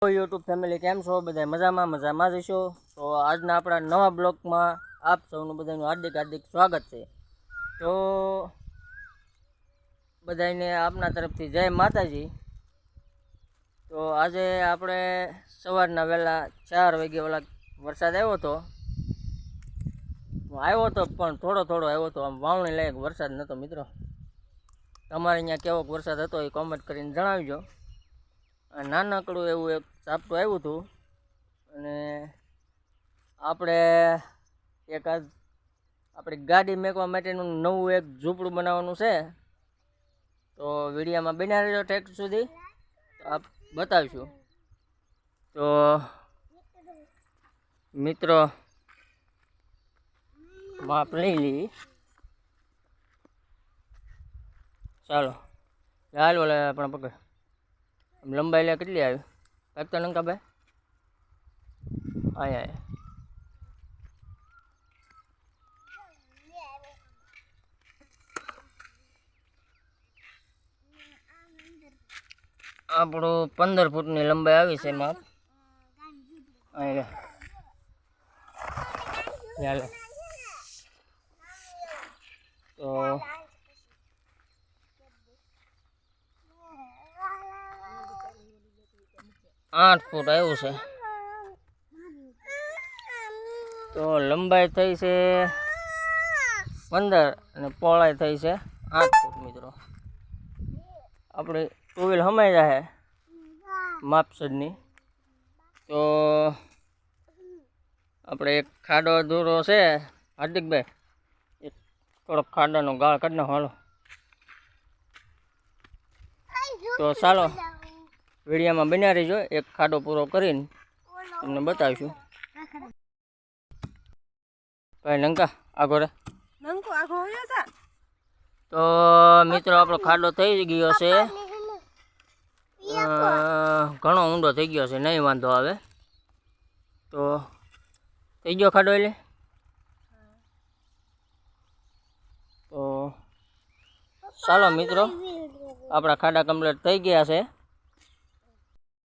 YouTube family કેમ છો? બધા મજામાં જશો. તો આજના આપણા નવા બ્લોગમાં આપ સૌનું બધાનું હાર્દિક સ્વાગત છે. તો બધાને આપના તરફથી જય માતાજી. તો આજે આપણે સવારના વહેલા 4 વાગે વરસાદ આવ્યો હતો પણ થોડો આવ્યો હતો. આમ વાવણી લાયક વરસાદ નહોતો મિત્રો. તમારે અહીંયા કેવો વરસાદ હતો એ કોમેન્ટ કરીને જણાવજો. નાનકડું એવું એક ઝાપટું આવ્યું હતું અને આપણે આપણી ગાડી મેકવા માટેનું નવું એક ઝૂંપડું બનાવવાનું છે. તો વિડીયોમાં બન્યા રહેજો ઠેક સુધી, તો આપ બતાવીશું. તો મિત્રો માપ લઈ લઈએ. ચાલો હાલ ઓલે આપણા પકડ લંબાઈ લે કેટલી આવી કાંઈક નંકા ભાઈ અહીંયા આપણું 15 ફૂટની લંબાઈ આવી છે માપ. અહીંયા તો 8 ફૂટ આવ્યું છે. તો લંબાઈ થઈ છે 15 અને પહોળાઈ થઈ છે 8 ફૂટ મિત્રો. આપણે ટુ વ્હીલ હમાઈ જાય માપસદની. તો આપણે એક ખાડો દૂરો છે હાર્દિકભાઈ, એક થોડોક ખાડાનો ગાળ કાઢી નાખો હાલો. તો ચાલો વિડીયોમાં બન્યા રહીજો, એક ખાડો પૂરો કરીને તમને બતાવીશું. ભાઈ લંકા આગો રે. તો મિત્રો આપણો ખાડો થઈ ગયો છે, ઘણો ઊંડો થઈ ગયો છે, નહીં વાંધો આવે. તો થઈ ગયો ખાડો એટલે તો ચાલો મિત્રો આપણા ખાડા કમ્પ્લીટ થઈ ગયા છે.